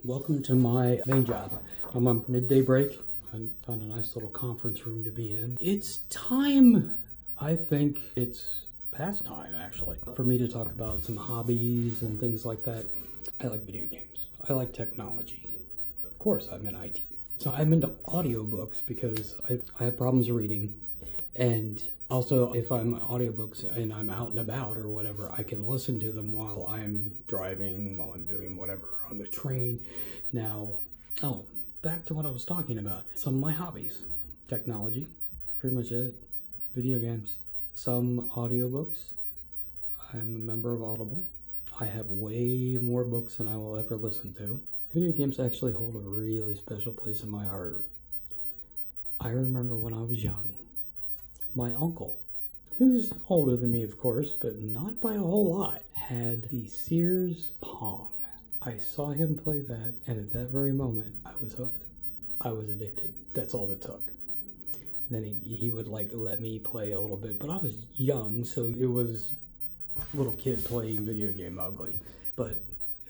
Welcome to my main job. I'm on midday break. I found a nice little conference room to be in. It's time, I think it's past time actually, for me to talk about some hobbies and things like that. I like video games. I like technology. Of course, I'm in IT. So I'm into audiobooks because I have problems reading. And also, if I'm audiobooks and I'm out and about or whatever, I can listen to them while I'm driving, while I'm doing whatever on the train. Now, back to what I was talking about. Some of my hobbies: technology, pretty much it. Video games, some audiobooks. I'm a member of Audible. I have way more books than I will ever listen to. Video games actually hold a really special place in my heart. I remember when I was young, my uncle, who's older than me, of course, but not by a whole lot, had the Sears Pong. I saw him play that, and at that very moment, I was hooked. I was addicted. That's all it took. Then he would let me play a little bit, but I was young, so it was little kid playing video game ugly. But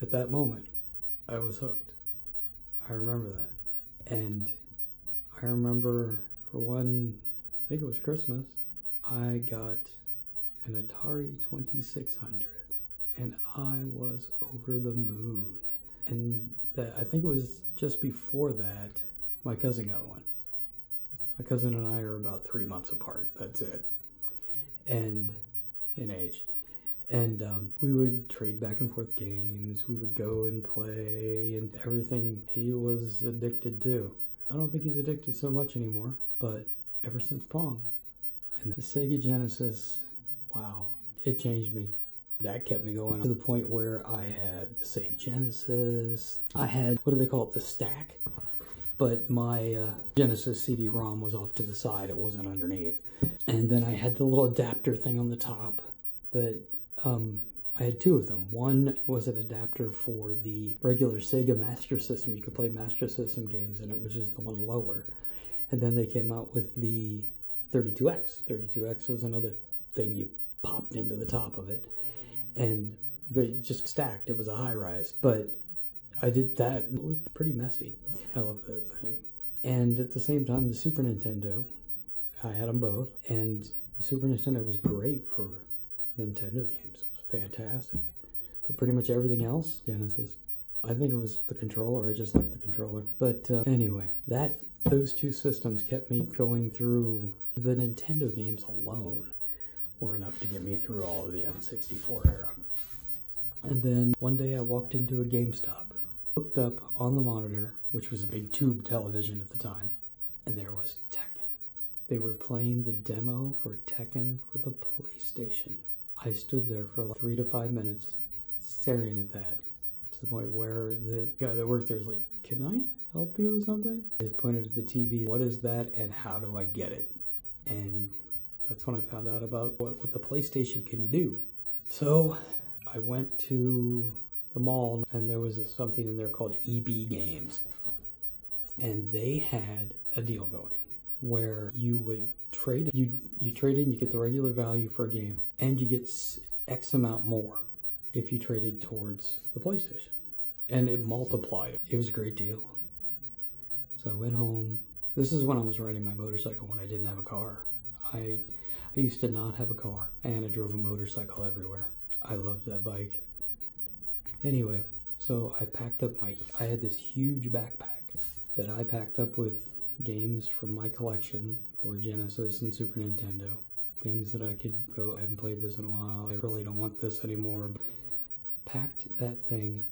at that moment, I was hooked. I remember that. And I remember for one, I think it was Christmas, I got an Atari 2600 and I was over the moon. And I think it was just before that, my cousin got one. My cousin and I are about 3 months apart, that's it. And in age. And we would trade back and forth games. We would go and play and everything. He was addicted to. I don't think he's addicted so much anymore, but ever since Pong. And the Sega Genesis, wow, it changed me. That kept me going to the point where I had the Sega Genesis. I had, what do they call it, the stack? But my Genesis CD-ROM was off to the side. It wasn't underneath. And then I had the little adapter thing on the top that I had two of them. One was an adapter for the regular Sega Master System. You could play Master System games in it, which is the one lower. And then they came out with the 32X. 32X was another thing you popped into the top of it. And they just stacked. It was a high rise. But I did that. It was pretty messy. I loved that thing. And at the same time, the Super Nintendo, I had them both. And the Super Nintendo was great for Nintendo games. It was fantastic. But pretty much everything else, Genesis. I think it was the controller. I just liked the controller. But anyway, those two systems kept me going through. The Nintendo games alone were enough to get me through all of the N64 era. And then one day I walked into a GameStop, looked up on the monitor, which was a big tube television at the time, and there was Tekken. They were playing the demo for Tekken for the PlayStation. I stood there for 3 to 5 minutes staring at that, to the point where the guy that worked there was like, "Can I help you with something?" I just pointed at the TV, "What is that and how do I get it?" And that's when I found out about what the PlayStation can do. So I went to the mall and there was something in there called EB Games. And they had a deal going where you would trade, you trade in, you get the regular value for a game, and you get X amount more if you traded towards the PlayStation. And it multiplied. It was a great deal. So I went home. This is when I was riding my motorcycle when I didn't have a car. I used to not have a car, and I drove a motorcycle everywhere. I loved that bike. Anyway, so I packed up I had this huge backpack that I packed up with games from my collection for Genesis and Super Nintendo. Things that I could go, I haven't played this in a while, I really don't want this anymore. Packed that thing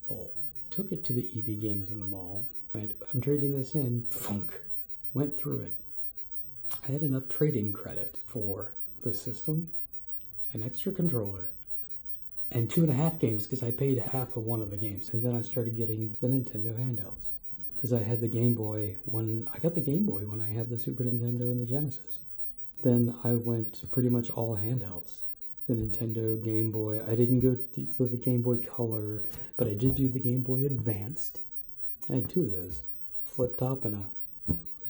full. Took it to the EB Games in the mall. Went, "I'm trading this in." Funk. Went through it. I had enough trading credit for the system, an extra controller, and 2.5 games because I paid half of one of the games. And then I started getting the Nintendo handhelds because I had the Game Boy I got the Game Boy when I had the Super Nintendo and the Genesis. Then I went pretty much all handhelds. The Nintendo, Game Boy. I didn't go to the Game Boy Color, but I did do the Game Boy Advanced. I had 2 of those, flip top and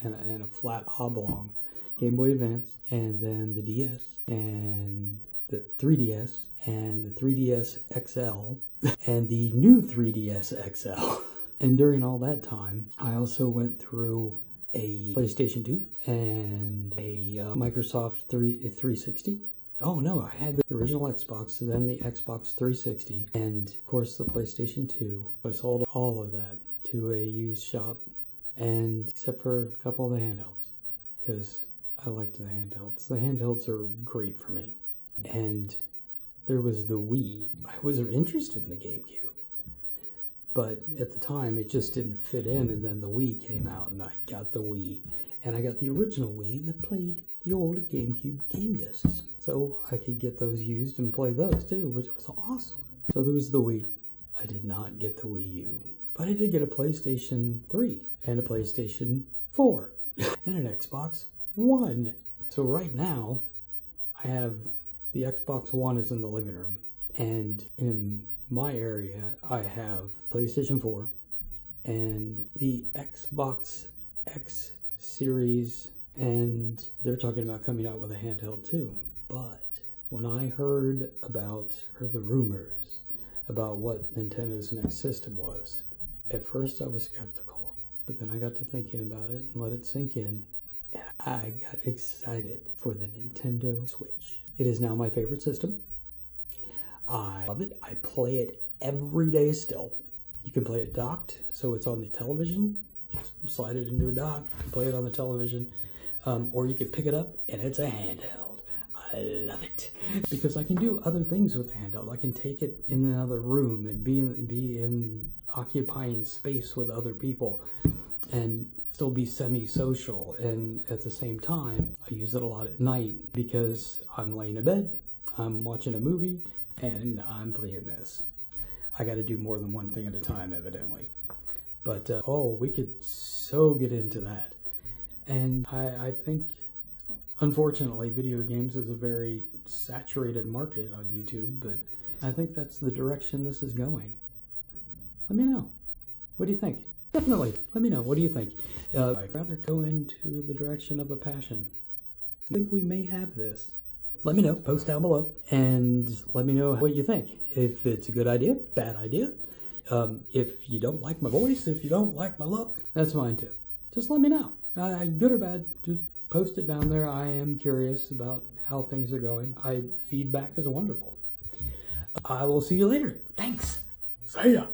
a flat oblong. Game Boy Advance, and then the DS, and the 3DS, and the 3DS XL, and the new 3DS XL. And during all that time, I also went through a PlayStation 2 and a Microsoft 360. Oh no, I had the original Xbox, then the Xbox 360, and of course the PlayStation 2. I sold all of that to a used shop, and except for a couple of the handhelds, because I liked the handhelds. The handhelds are great for me. And there was the Wii. I was interested in the GameCube, but at the time it just didn't fit in, and then the Wii came out, and I got the Wii, and I got the original Wii that played the old GameCube game discs, so I could get those used and play those too, which was awesome. So there was the Wii. I did not get the Wii U, but I did get a PlayStation 3 and a PlayStation 4 and an Xbox One. So right now I have the Xbox One is in the living room, and in my area I have PlayStation 4 and the Xbox X Series, and they're talking about coming out with a handheld too. But when I heard the rumors about what Nintendo's next system was, at first I was skeptical, but then I got to thinking about it and let it sink in, and I got excited for the Nintendo Switch. It is now my favorite system. I love it. I play it every day still. You can play it docked, so it's on the television. Just slide it into a dock, play it on the television. Or you can pick it up and it's a handheld. I love it because I can do other things with the handheld. I can take it in another room and be in occupying space with other people and still be semi-social. And at the same time, I use it a lot at night because I'm laying in bed, I'm watching a movie, and I'm playing this. I got to do more than one thing at a time, evidently. But, we could so get into that. And I think, unfortunately, video games is a very saturated market on YouTube, but I think that's the direction this is going. Let me know. What do you think? Definitely, let me know. What do you think? I'd rather go into the direction of a passion. I think we may have this. Let me know. Post down below and let me know what you think. If it's a good idea, bad idea. If you don't like my voice, if you don't like my look, that's fine too. Just let me know. Good or bad, just post it down there. I am curious about how things are going. Feedback is wonderful. I will see you later. Thanks. See ya.